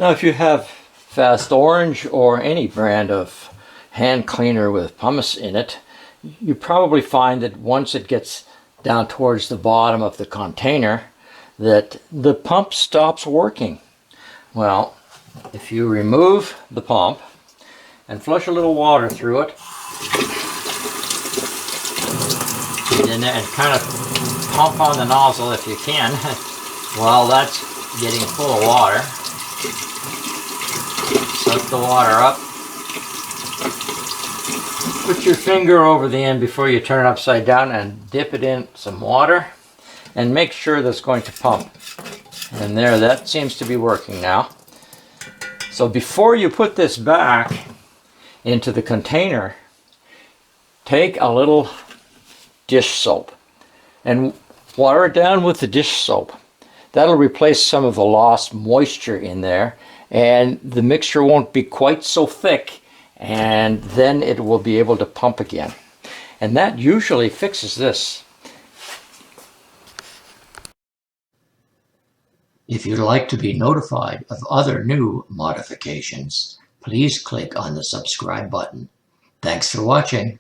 Now, if you have Fast Orange or any brand of hand cleaner with pumice in it, you probably find that once it gets down towards the bottom of the container, that the pump stops working. Well, if you remove the pump and flush a little water through it, and kind of pump on the nozzle if you can, while that's getting full of water. Suck the water up. Put your finger over the end before you turn it upside down and dip it in some water and make sure that's going to pump. And there, that seems to be working now. So before you put this back into the container, take a little dish soap and water it down with the dish soap. That'll replace some of the lost moisture in there, and the mixture won't be quite so thick, and then it will be able to pump again. And that usually fixes this. If you'd like to be notified of other new modifications, please click on the subscribe button. Thanks for watching.